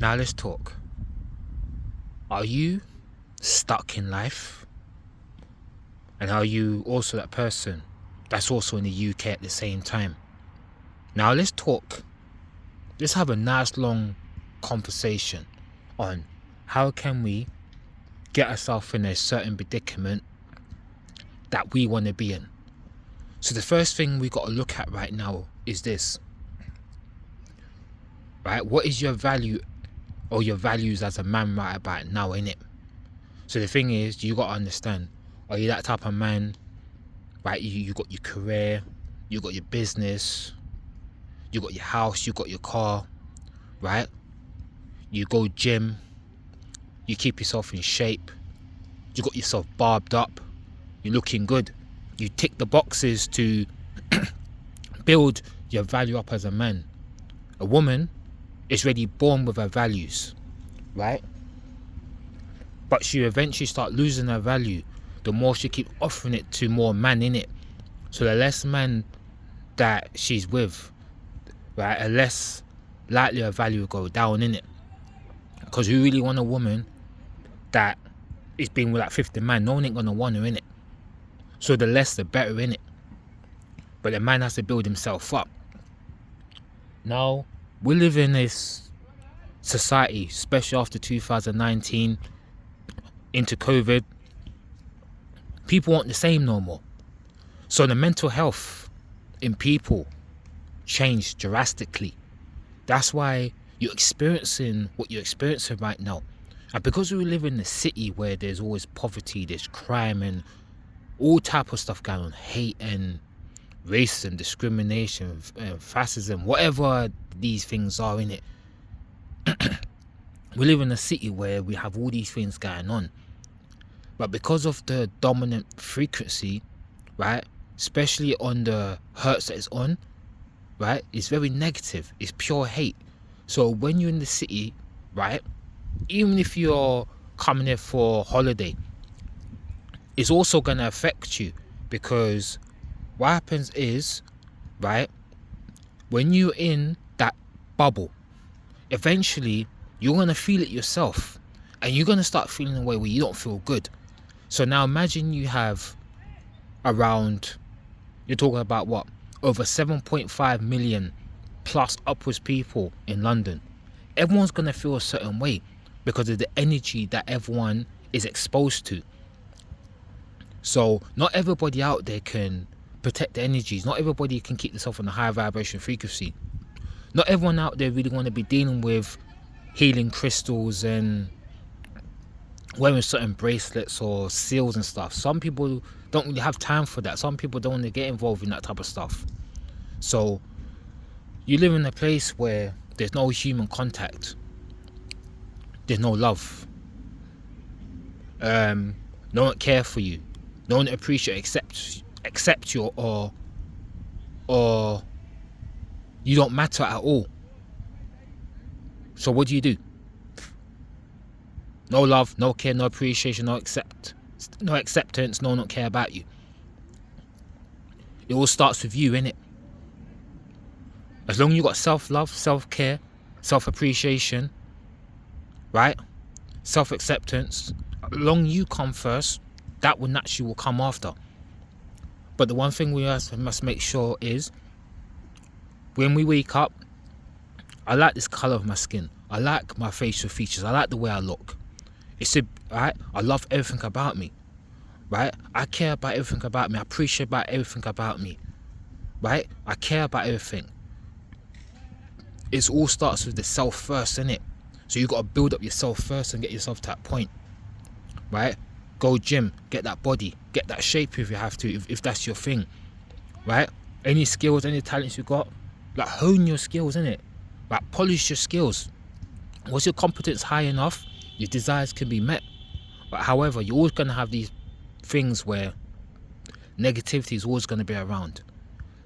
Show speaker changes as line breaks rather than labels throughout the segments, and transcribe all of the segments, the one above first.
Now let's talk. Are you stuck in life? And are you also that person that's also in the UK at the same time? Now let's talk. Let's have a nice long conversation on how can we get ourselves in a certain predicament that we want to be in. So the first thing we got to look at right now is this. Right? What is your value or your values as a man right about now, innit? So the thing is, you got to understand, are you that type of man, right? You got your career, you got your business, you got your house, you got your car, right? You go gym, you keep yourself in shape, you got yourself barbed up, you're looking good. You tick the boxes to build your value up as a man. A woman is already born with her values, right? But she eventually start losing her value the more she keep offering it to more man in it. So the less man that she's with, right, the less likely her value will go down in it. Because you really want a woman that is being with like 50 man, no one ain't gonna want her in it. So the less the better in it. But the man has to build himself up. Now we live in this society, especially after 2019 into COVID, people aren't the same no more. So the mental health in people changed drastically. That's why you're experiencing what you're experiencing right now. And because we live in a city where there's always poverty, there's crime and all type of stuff going on, hate and racism, discrimination, fascism, whatever these things are in it. We live in a city where we have all these things going on. But because of the dominant frequency, right, especially on the hertz that it's on, right, it's very negative. It's pure hate. So when you're in the city, right, even if you're coming here for holiday, it's also going to affect you, because what happens is, right, when you're in that bubble, eventually you're going to feel it yourself, and you're going to start feeling a way where you don't feel good. So now imagine you have around, you're talking about what, over 7.5 million plus upwards people in London. Everyone's going to feel a certain way because of the energy that everyone is exposed to. So not everybody out there can protect the energies. Not everybody can keep themselves on a high vibration frequency. Not everyone out there really want to be dealing with healing crystals and wearing certain bracelets or seals and stuff. Some people don't really have time for that. Some people don't want to get involved in that type of stuff. So you live in a place where there's no human contact, there's no love, no one care for you, no one appreciate accept you, or you don't matter at all. So what do? No love, no care, no appreciation, no acceptance, no one don't care about you. It all starts with you, innit? As long as you got self-love, self-care, self-appreciation, right? Self-acceptance, as long as you come first, that will naturally come after. But the one thing we must make sure is, when we wake up, I like this colour of my skin. I like my facial features. I like the way I look. Right? I love everything about me. Right? I care about everything about me. I appreciate about everything about me. Right? I care about everything. It all starts with the self first, innit? So you got to build up yourself first and get yourself to that point. Right? Go gym, get that body, get that shape if you have to, if that's your thing. Right? Any skills, any talents you got, like hone your skills, innit? Like polish your skills. Once your competence high enough, your desires can be met. But however, you're always going to have these things where negativity is always going to be around.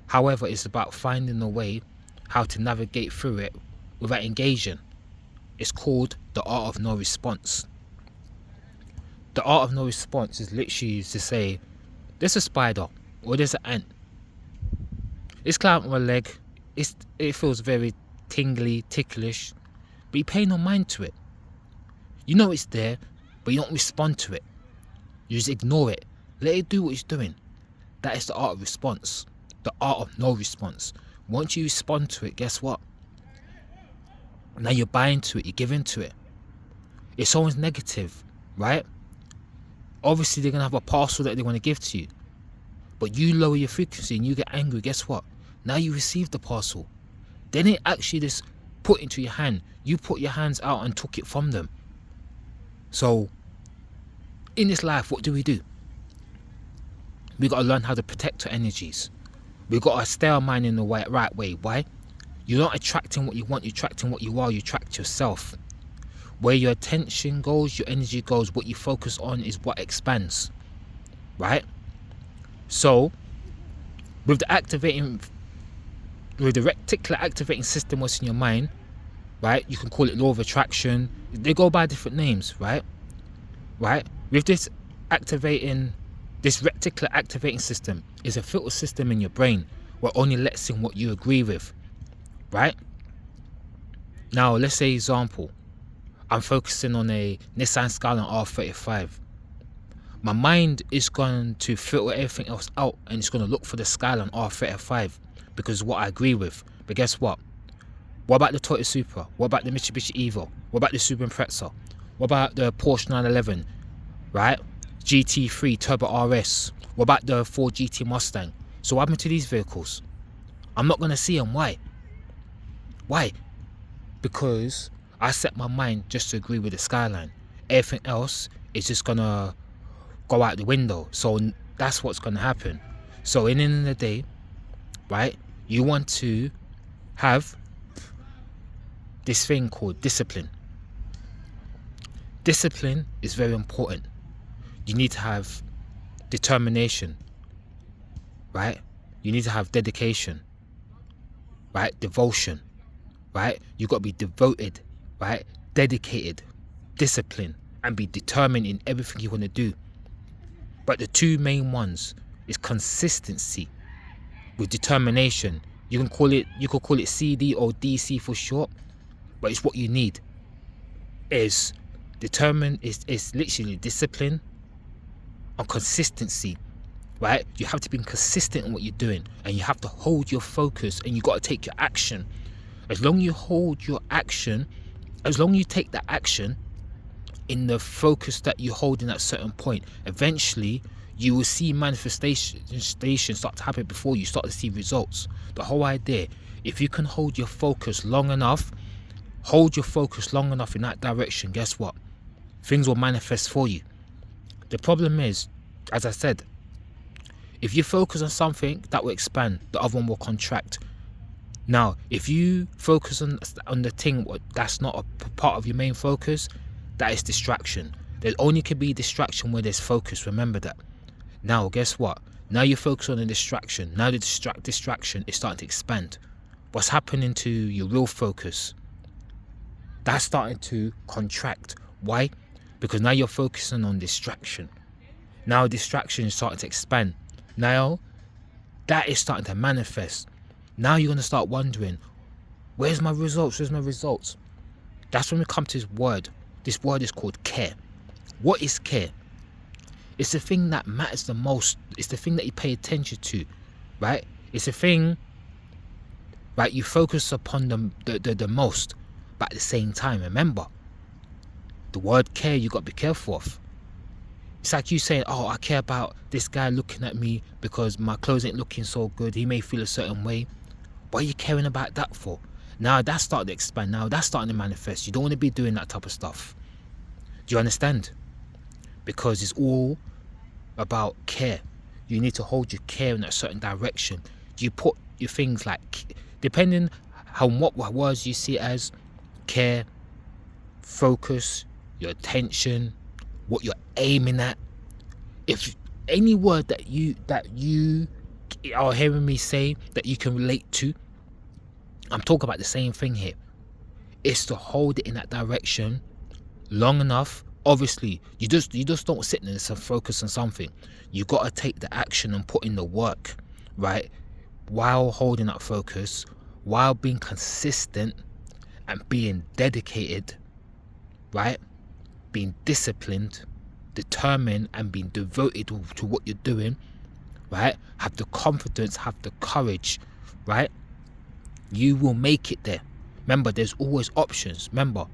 However, it's about finding a way how to navigate through it without engaging. It's called the art of no response. The art of no response is literally to say, there's a spider or there's an ant. It's climbing my leg. It feels very tingly, ticklish. but you pay no mind to it. You know it's there, but you don't respond to it. You just ignore it. Let it do what it's doing. That is the art of response. The art of no response. Once you respond to it, guess what? Now you're buying to it, you're giving to it. If someone's negative, right? Obviously they're going to have a parcel that they want to give to you. But you lower your frequency and you get angry, guess what? Now you receive the parcel. Then it actually just put into your hand. You put your hands out and took it from them. So, in this life, what do? We got to learn how to protect our energies. We got to stay our mind in the right way. Why? You're not attracting what you want, you're attracting what you are, you attract yourself. Where your attention goes, your energy goes, what you focus on is what expands. Right? So, with the reticular activating system what's in your mind, right? You can call it law of attraction. They go by different names, right? Right? With this reticular activating system is a filter system in your brain where only lets in what you agree with. Right? Now, let's say example, I'm focusing on a Nissan Skyline R35. My mind is going to filter everything else out and it's going to look for the Skyline R35 because of what I agree with. But guess what? What about the Toyota Supra? What about the Mitsubishi Evo? What about the Subaru Impreza? What about the Porsche 911? Right? GT3 Turbo RS? What about the Ford GT Mustang? So what happened to these vehicles? I'm not going to see them. Why? Why? Because I set my mind just to agree with the Skyline. Everything else is just going to go out the window. So that's what's going to happen. So in the end of the day, right, you want to have this thing called discipline. Discipline is very important. You need to have determination, right? You need to have dedication, right? Devotion, right? You got to be devoted, right? Dedicated, disciplined, and be determined in everything you want to do. But the two main ones is consistency with determination. You could call it CD or DC for short, but it's what you need. Is determined, is literally discipline and consistency, right? You have to be consistent in what you're doing, and you have to hold your focus, and you got to take your action. As long as you hold your action, as long as you take that action in the focus that you hold in that certain point, eventually you will see manifestation start to happen before you start to see results. The whole idea, if you can hold your focus long enough in that direction, guess what? Things will manifest for you. The problem is, as I said, if you focus on something, that will expand, the other one will contract. Now, if you focus on the thing that's not a part of your main focus, that is distraction. There only can be distraction where there's focus, remember that. Now, guess what? Now you focus on the distraction. Now the distraction is starting to expand. What's happening to your real focus? That's starting to contract. Why? Because now you're focusing on distraction. Now distraction is starting to expand. Now that is starting to manifest. Now you're going to start wondering, where's my results? Where's my results? That's when we come to this word. This word is called care. What is care? It's the thing that matters the most. It's the thing that you pay attention to, right? It's the thing, right, you focus upon the most. But at the same time, remember, the word care you got to be careful of. It's like you saying, oh, I care about this guy looking at me because my clothes ain't looking so good. He may feel a certain way. What are you caring about that for? Now that's starting to expand. Now that's starting to manifest. You don't want to be doing that type of stuff. Do you understand? Because it's all about care. You need to hold your care in a certain direction. You put your things like, depending on what words you see as care, focus, your attention, what you're aiming at. If any word that you are hearing me say that you can relate to, I'm talking about the same thing here. It's to hold it in that direction long enough. Obviously, you just don't sit there and focus on something. You got to take the action and put in the work, right? While holding that focus, while being consistent, and being dedicated, right? Being disciplined, determined, and being devoted to what you're doing, right? Have the confidence, have the courage, right? You will make it there. Remember, there's always options. Remember,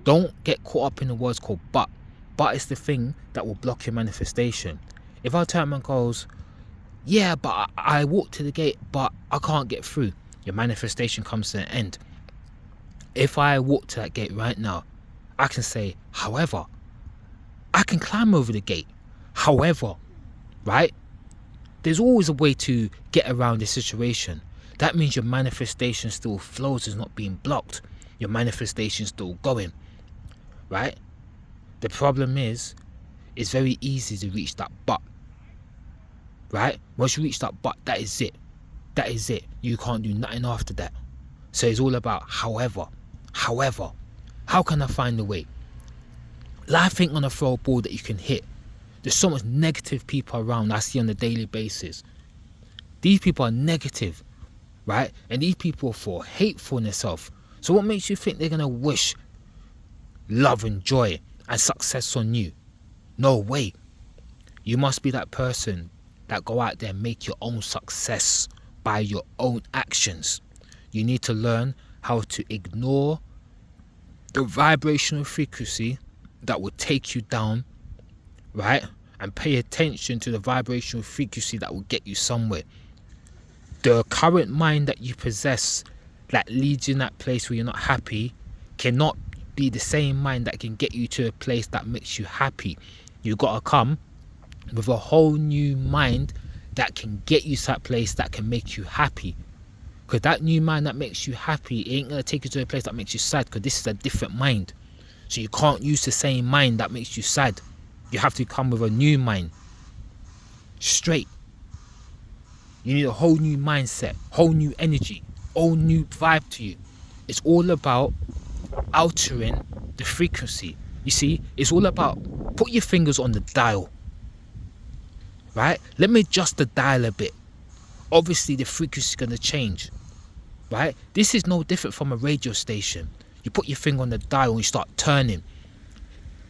don't get caught up in the words called but. But is the thing that will block your manifestation. If our turn goes, yeah, but I walked to the gate, but I can't get through, your manifestation comes to an end. If I walk to that gate right now, I can say, however, I can climb over the gate. However, right? There's always a way to get around this situation. That means your manifestation still flows, is not being blocked. Your manifestation still going, right? The problem is, it's very easy to reach that but, right? Once you reach that but, that is it. That is it. You can't do nothing after that. So it's all about however, how can I find a way? Life ain't gonna throw a ball that you can hit. There's so much negative people around I see on a daily basis. These people are negative, right? And these people feel hateful in themselves. So what makes you think they're gonna wish love and joy and success on you? No way. You must be that person that go out there and make your own success by your own actions. You need to learn how to ignore the vibrational frequency that will take you down, right? And pay attention to the vibrational frequency that will get you somewhere. The current mind that you possess that leads you in that place where you're not happy cannot be the same mind that can get you to a place that makes you happy. You gotta come with a whole new mind that can get you to that place that can make you happy. Because that new mind that makes you happy ain't gonna take you to a place that makes you sad, because this is a different mind. So you can't use the same mind that makes you sad. You have to come with a new mind. Straight. You need a whole new mindset, whole new energy, whole new vibe to you. It's all about altering the frequency. You see, it's all about put your fingers on the dial. Right? Let me adjust the dial a bit. Obviously the frequency is going to change. Right? This is no different from a radio station. You put your finger on the dial and you start turning.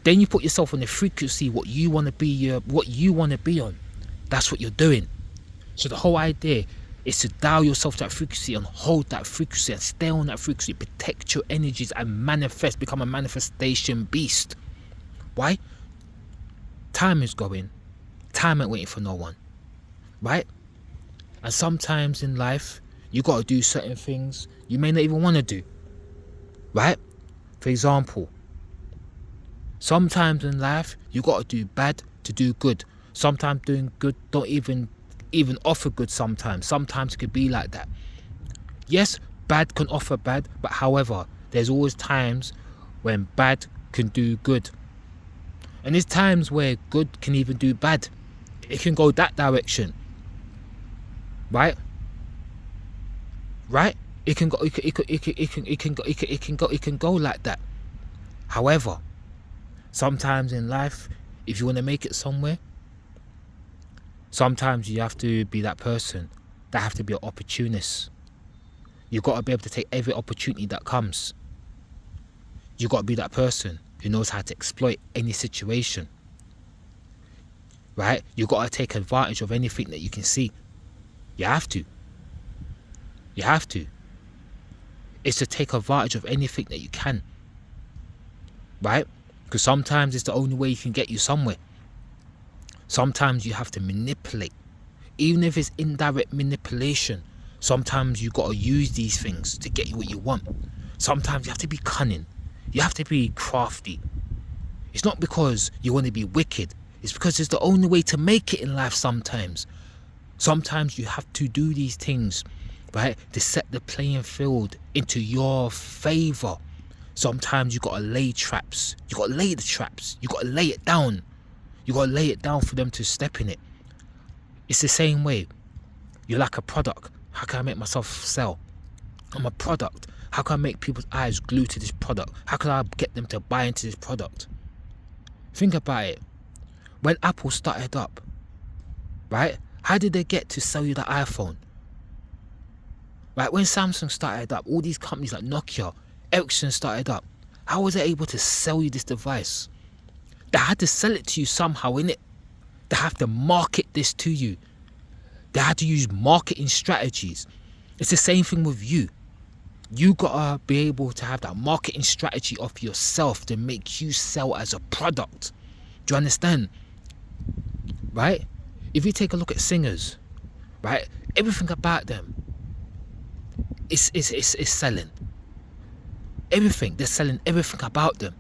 Then you put yourself on the frequency what you want to be on. That's what you're doing. So the whole idea is to dial yourself to that frequency and hold that frequency and stay on that frequency. Protect your energies and manifest. Become a manifestation beast. Why? Time is going. Time ain't waiting for no one. Right? And sometimes in life, you got to do certain things you may not even want to do. Right? For example, sometimes in life, you got to do bad to do good. Sometimes doing good don't even offer good sometimes. Sometimes it could be like that. Yes, bad can offer bad, but however, there's always times when bad can do good. And there's times where good can even do bad. It can go that direction. Right? Right? It can go like that. However, sometimes in life, if you want to make it somewhere, sometimes you have to be that person that have to be an opportunist. You got to be able to take every opportunity that comes. You got to be that person who knows how to exploit any situation. Right? You got to take advantage of anything that you can see. You have to. You have to. It's to take advantage of anything that you can. Right? Because sometimes it's the only way you can get you somewhere. Sometimes you have to manipulate. Even if it's indirect manipulation, sometimes you got to use these things to get you what you want. Sometimes you have to be cunning. You have to be crafty. It's not because you want to be wicked. It's because it's the only way to make it in life sometimes. Sometimes you have to do these things, right, to set the playing field into your favor. Sometimes you got to lay traps. You got to lay the traps. You got to lay it down. You got to lay it down for them to step in it. It's the same way. You're like a product. How can I make myself sell? I'm a product. How can I make people's eyes glue to this product? How can I get them to buy into this product? Think about it. When Apple started up, right? How did they get to sell you the iPhone? Right? When Samsung started up, all these companies like Nokia, Ericsson started up, how was they able to sell you this device? They had to sell it to you somehow, innit? They have to market this to you. They had to use marketing strategies. It's the same thing with you. You gotta be able to have that marketing strategy of yourself to make you sell as a product. Do you understand? Right? If you take a look at singers, right? Everything about them is selling. Everything, they're selling everything about them.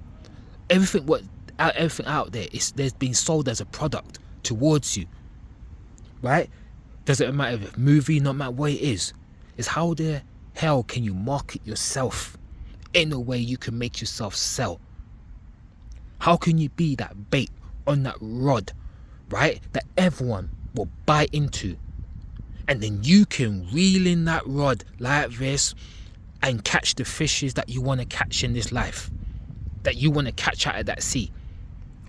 Everything out there there's being sold as a product towards you. Right? Doesn't matter if movie, no matter what it is. It's how the hell can you market yourself in a way you can make yourself sell? How can you be that bait on that rod, right, that everyone will buy into, and then you can reel in that rod like this and catch the fishes that you want to catch in this life, that you want to catch out of that sea,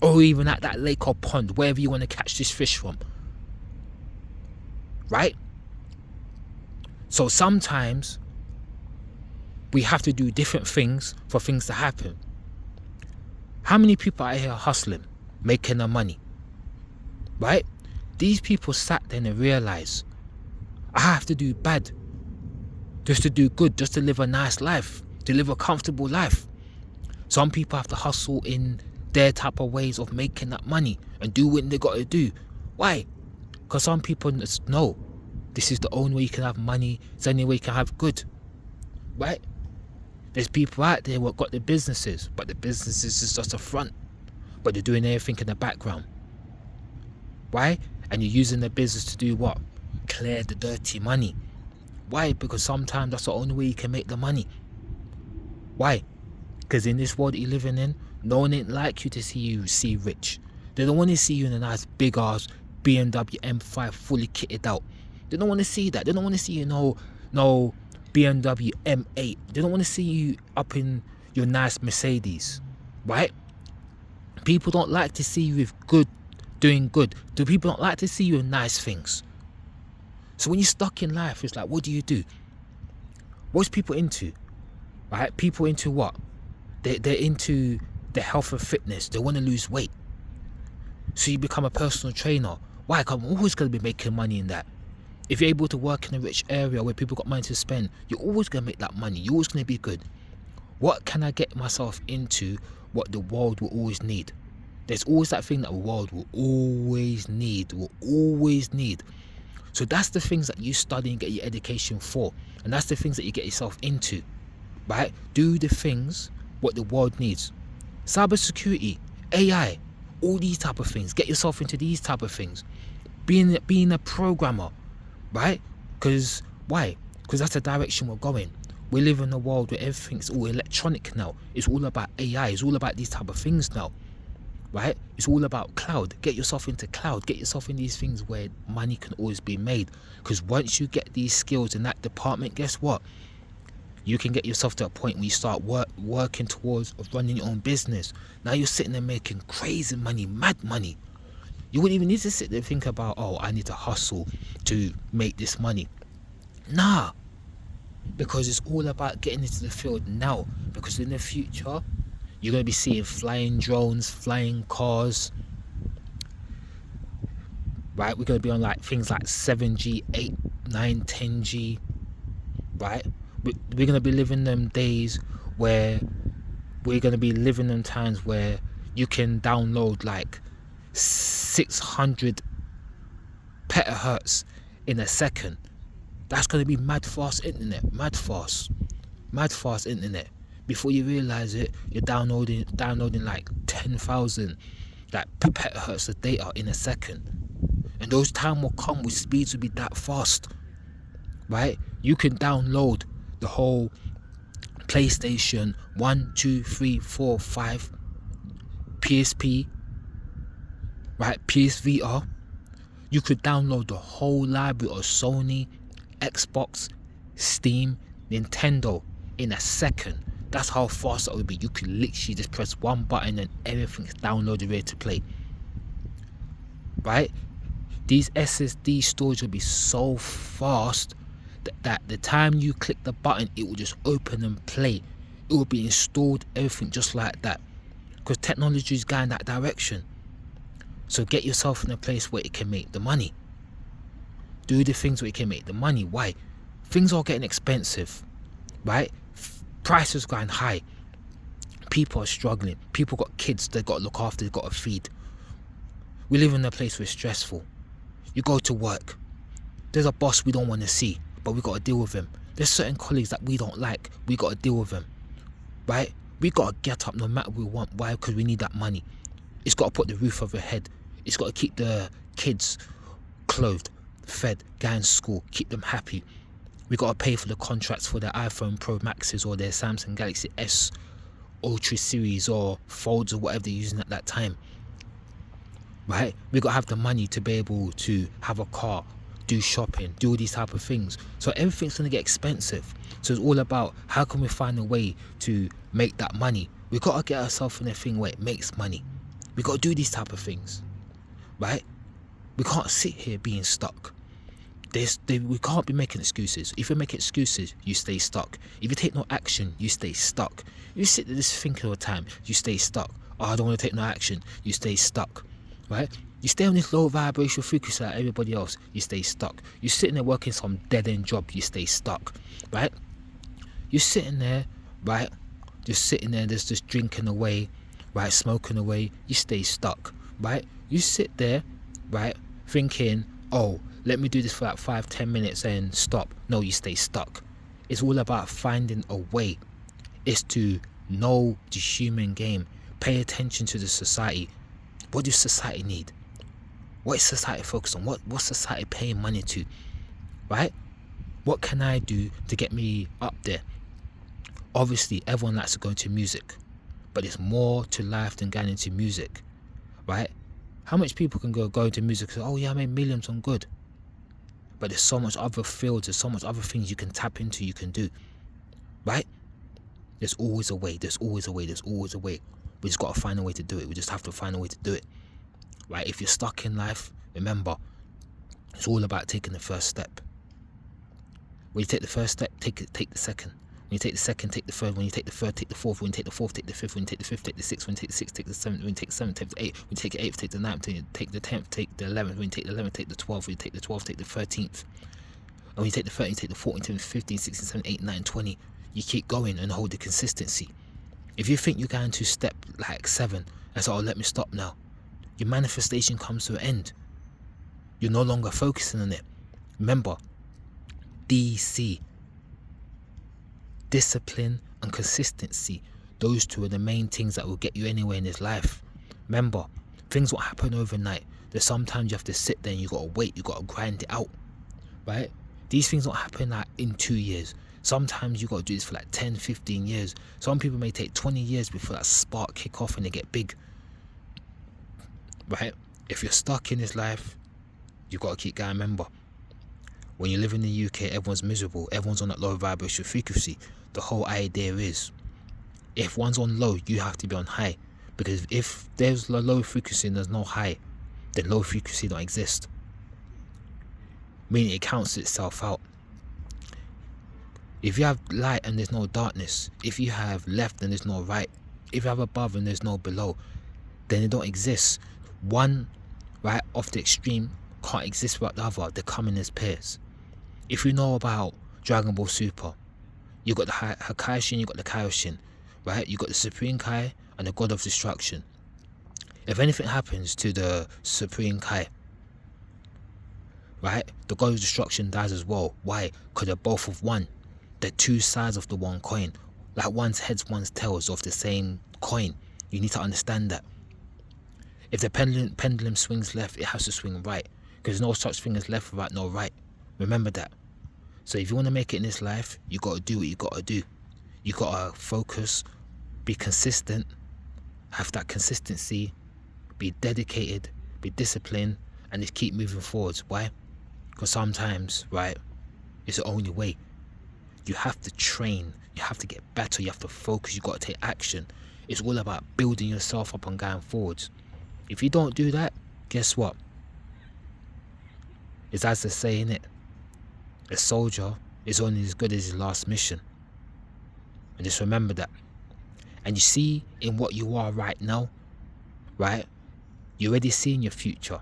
or even at that lake or pond, wherever you want to catch this fish from, right? So sometimes we have to do different things for things to happen. How many people out here hustling, making their money, right? These people sat there and realized, I have to do bad just to do good, just to live a nice life, to live a comfortable life. Some people have to hustle in their type of ways of making that money and do what they got to do. Why? Because some people know this is the only way you can have money, it's the only way you can have good, right? There's people out there who got the businesses, but the businesses is just a front, but they're doing everything in the background. Why? And you're using the business to do what? Clear the dirty money. Why? Because sometimes that's the only way you can make the money. Why? Because in this world that you're living in, no one ain't like you to see you rich. They don't want to see you in a nice big ass BMW M5 fully kitted out. They don't want to see that. They don't want to see you no BMW M8. They don't want to see you up in your nice Mercedes, right? People don't like to see you with good, doing good. People don't like to see you in nice things. So when you're stuck in life, it's like, what do you do? What's people into, right? People into what? They're into the health and fitness. They want to lose weight. So you become a personal trainer. Why? Because I'm always going to be making money in that. If you're able to work in a rich area where people got money to spend, you're always going to make that money. You're always going to be good. What can I get myself into what the world will always need? There's always that thing that the world will always need. So that's the things that you study and get your education for. And that's the things that you get yourself into, right? Do the things what the world needs. Cybersecurity, AI, all these type of things. Get yourself into these type of things. Being a programmer, right? Because why? Because that's the direction we're going. We live in a world where everything's all electronic now. It's all about AI. It's all about these type of things now, right? It's all about cloud. Get yourself into cloud. Get yourself in these things where money can always be made. Because once you get these skills in that department, guess what? You can get yourself to a point where you start working towards running your own business. Now you're sitting there making crazy money, mad money. You wouldn't even need to sit there and think about, oh, I need to hustle to make this money. Nah. Because it's all about getting into the field now. Because in the future, you're going to be seeing flying drones, flying cars. Right? We're going to be on like things like 7G, 8, 9, 10G. Right? We're going to be living them days where we're going to be living them times where you can download like 600 petahertz in a second. That's going to be mad fast internet. Mad fast internet. Before you realize it, you're downloading like 10,000 petahertz of data in a second. And those time will come with speeds will be that fast, right? You can download the whole PlayStation 1, 2, 3, 4, 5, PSP, right? PSVR. You could download the whole library of Sony, Xbox, Steam, Nintendo in a second. That's how fast it would be. You could literally just press one button and everything's downloaded, ready to play. Right? These SSD storage will be so fast that the time you click the button, it will just open and play It will be installed, everything just like that. Because technology is going that direction. So get yourself in a place where it can make the money. Do the things where it can make the money. Why? Things are getting expensive, right? Prices going high. People are struggling. People got kids they got to look after, they got to feed. We live in a place where it's stressful. You go to work. There's a boss we don't want to see, but we got to deal with him. There's certain colleagues that we don't like. We got to deal with them, right? We got to get up no matter what we want. Why? Because we need that money. It's got to put the roof over your head. It's got to keep the kids clothed, fed, going to school, keep them happy. We got to pay for the contracts for their iPhone Pro Maxes or their Samsung Galaxy S Ultra Series or Folds or whatever they're using at that time, right? We got to have the money to be able to have a car, do shopping, do all these type of things. So everything's going to get expensive. So it's all about how can we find a way to make that money. We got to get ourselves in a thing where it makes money. We got to do these type of things, right? We can't sit here being stuck. We can't be making excuses. If you make excuses, you stay stuck. If you take no action, you stay stuck. If you sit there just thinking all the time, you stay stuck. Oh, I don't want to take no action. You stay stuck, right? You stay on this low vibration frequency like everybody else, you stay stuck. You're sitting there working some dead-end job, you stay stuck, right? You're sitting there, right? Just sitting there, just drinking away, right? Smoking away, you stay stuck, right? You sit there, right? Thinking, oh, let me do this for like 5-10 minutes and stop. No, you stay stuck. It's all about finding a way. It's to know the human game. Pay attention to the society. What does society need? What is society focused on? What's society paying money to? Right? What can I do to get me up there? Obviously, everyone likes to go into music. But there's more to life than going into music. Right? How much people can go into music and say, oh yeah, I made millions, I'm good. But there's so much other fields, there's so much other things you can tap into, you can do. Right? There's always a way, there's always a way, there's always a way. We just got to find a way to do it. We just have to find a way to do it. Right? If you're stuck in life, remember, it's all about taking the first step. When you take the first step, take the second. When you take the second, take the third. When you take the third, take the fourth. When you take the fourth, take the fifth. When you take the fifth, take the sixth. When you take the sixth, take the seventh. When you take the seventh, take the eighth. When you take the eighth, take the ninth. When you take the 10th, take the 11th. When you take the 11th, take the 12th. When you take the 12th, take the 13th. And when you take the 13th, take the 14th, 15th, 16th, 17th, 18th, 19th, 20th. You keep going and hold the consistency. If you think you're going to step like 7 and say, oh, let me stop now, your manifestation comes to an end. You're no longer focusing on it. Remember, DC. Discipline and consistency. Those two are the main things that will get you anywhere in this life. Remember, things won't happen overnight. There's sometimes you have to sit there and you got to wait. You got to grind it out. Right? These things don't happen like in 2 years. Sometimes you got to do this for like 10, 15 years. Some people may take 20 years before that spark kick off and they get big. Right? If you're stuck in this life, you got to keep going. Remember, when you live in the UK, everyone's miserable. Everyone's on that low vibration frequency. The whole idea is, if one's on low, you have to be on high. Because if there's a low frequency and there's no high, then low frequency don't exist. Meaning it counts itself out. If you have light and there's no darkness, if you have left and there's no right, if you have above and there's no below, then it don't exist. One, right, off the extreme can't exist without the other. They come in as pairs. If you know about Dragon Ball Super, you got the Hakaishin, you got the Kaioshin, right? You got the Supreme Kai and the God of Destruction. If anything happens to the Supreme Kai, right, the God of Destruction dies as well. Why? Because they're both of one. They're two sides of the one coin. Like one's heads, one's tails of the same coin. You need to understand that. If the pendulum swings left, it has to swing right. Because there's no such thing as left without no right. Remember that. So if you want to make it in this life, you got to do what you got to do. You got to focus, be consistent, have that consistency, be dedicated, be disciplined, and just keep moving forwards. Why? Because sometimes, right, it's the only way. You have to train, you have to get better, you have to focus, you got to take action. It's all about building yourself up and going forwards. If you don't do that, guess what? It's as they say, innit? A soldier is only as good as his last mission. And just remember that. And you see in what you are right now, right? You're already seeing your future.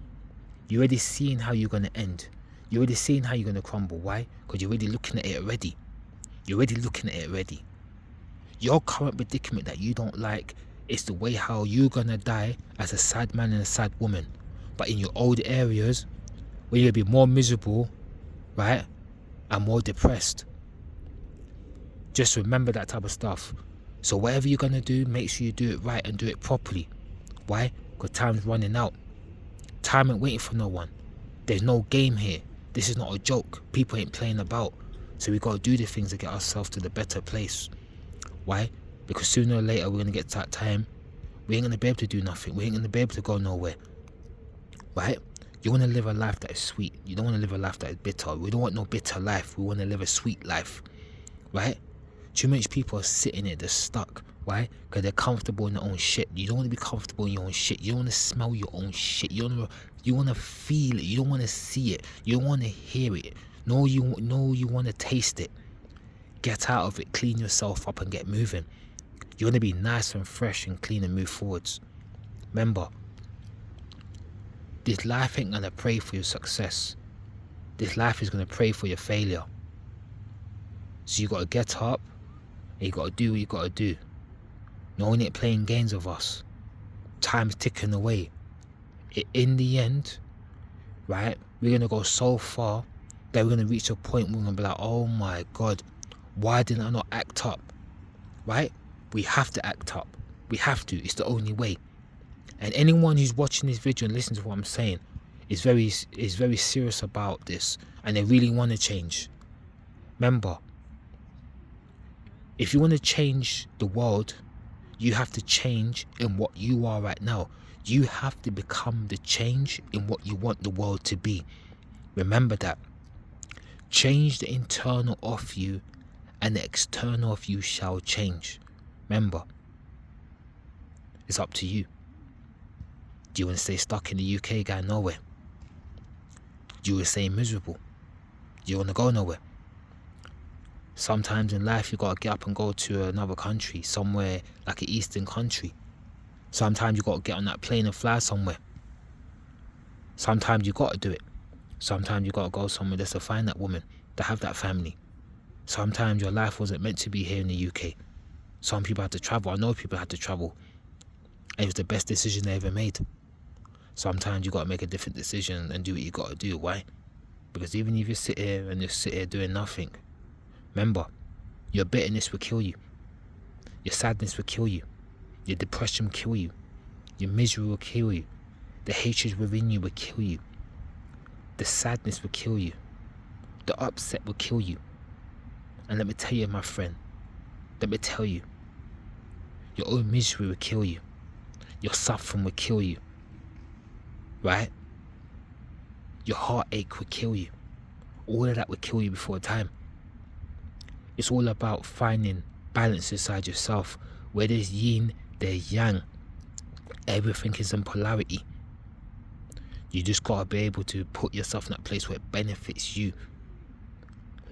You're already seeing how you're going to end. You're already seeing how you're going to crumble. Why? Because you're already looking at it already. You're already looking at it already. Your current predicament that you don't like is the way how you're going to die as a sad man and a sad woman. But in your old areas, where you'll be more miserable, right? And more depressed. Just remember that type of stuff. So whatever you're going to do, make sure you do it right and do it properly. Why? Because time's running out. Time ain't waiting for no one. There's no game here. This is not a joke. People ain't playing about. So we got to do the things to get ourselves to the better place. Why? Because sooner or later we're going to get to that time. We ain't going to be able to do nothing. We ain't going to be able to go nowhere. Right? You want to live a life that is sweet. You don't want to live a life that is bitter. We don't want no bitter life. We want to live a sweet life. Right? Too much people are sitting there, they're stuck. Why? Because they're comfortable in their own shit. You don't want to be comfortable in your own shit. You don't want to smell your own shit. You want to feel it. You don't want to see it. You don't want to hear it. No, you want to taste it. Get out of it. Clean yourself up and get moving. You want to be nice and fresh and clean and move forwards. Remember, this life ain't going to pray for your success. This life is going to pray for your failure. So you got to get up and you got to do what you got to do. No one ain't playing games with us. Time's ticking away. In the end, right, we're going to go so far that we're going to reach a point where we're going to be like, oh my God, why didn't I not act up? Right? We have to act up. We have to. It's the only way. And anyone who's watching this video and listening to what I'm saying is very serious about this and they really want to change. Remember, if you want to change the world, you have to change in what you are right now. You have to become the change in what you want the world to be. Remember that. Change the internal of you and the external of you shall change. Remember, it's up to you. Do you want to stay stuck in the UK, going nowhere? Do you want to stay miserable? Do you want to go nowhere? Sometimes in life you got to get up and go to another country, somewhere like an eastern country. Sometimes you got to get on that plane and fly somewhere. Sometimes you got to do it. Sometimes you got to go somewhere just to find that woman, to have that family. Sometimes your life wasn't meant to be here in the UK. Some people had to travel. I know people had to travel. And it was the best decision they ever made. Sometimes you got to make a different decision and do what you got to do. Why? Because even if you sit here and just sit here doing nothing, remember, your bitterness will kill you. Your sadness will kill you. Your depression will kill you. Your misery will kill you. The hatred within you will kill you. The sadness will kill you. The upset will kill you. And let me tell you, my friend, let me tell you, your own misery will kill you. Your suffering will kill you. Right? Your heartache will kill you. All of that will kill you before time. It's all about finding balance inside yourself. Where there's yin, there's yang. Everything is in polarity. You just gotta be able to put yourself in that place where it benefits you.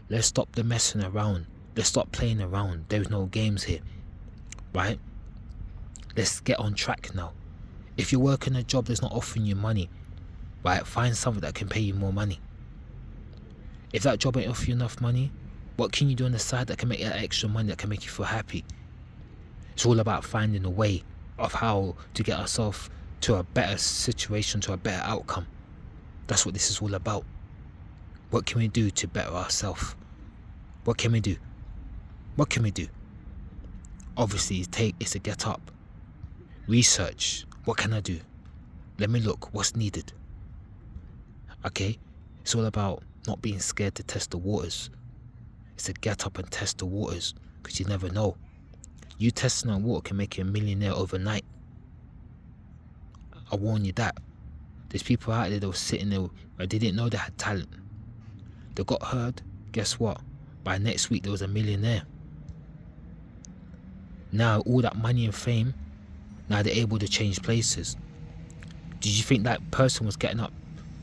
Let's stop the messing around. Let's stop playing around. There's no games here. Right? Let's get on track now. If you're working a job that's not offering you money, right, find something that can pay you more money. If that job ain't offering you enough money, what can you do on the side that can make that extra money, that can make you feel happy? It's all about finding a way of how to get ourselves to a better situation, to a better outcome. That's what this is all about. What can we do to better ourselves? What can we do? What can we do? Obviously, it's a get up. Research. What can I do? Let me look. What's needed? Okay? It's all about not being scared to test the waters. It's a get up and test the waters, because you never know. You testing that water can make you a millionaire overnight. I warn you that. There's people out there that were sitting there where they didn't know they had talent. They got heard. Guess what? By next week, there was a millionaire. Now, all that money and fame, now they're able to change places. Did you think that person was getting up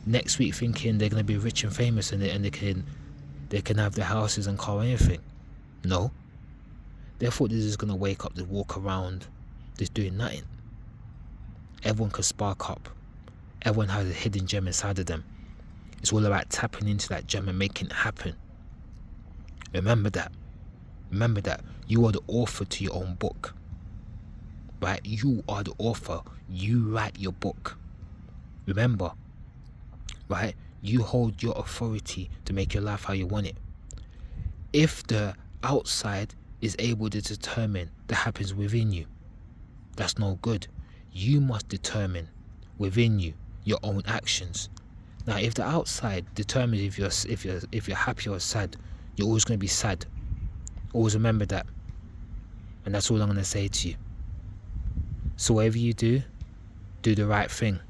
next week thinking they're going to be rich and famous and they can have their houses and car and everything? No. They thought they're just gonna wake up, just walk around, just doing nothing. Everyone can spark up. Everyone has a hidden gem inside of them. It's all about tapping into that gem and making it happen. Remember that. Remember that you are the author to your own book. Right? You are the author. You write your book. Remember, right? You hold your authority to make your life how you want it. If the outside is able to determine that happens within you, that's no good. You must determine within you your own actions. Now, if the outside determines if you're happy or sad, you're always going to be sad. Always remember that. And that's all I'm going to say to you. So whatever you do, do the right thing.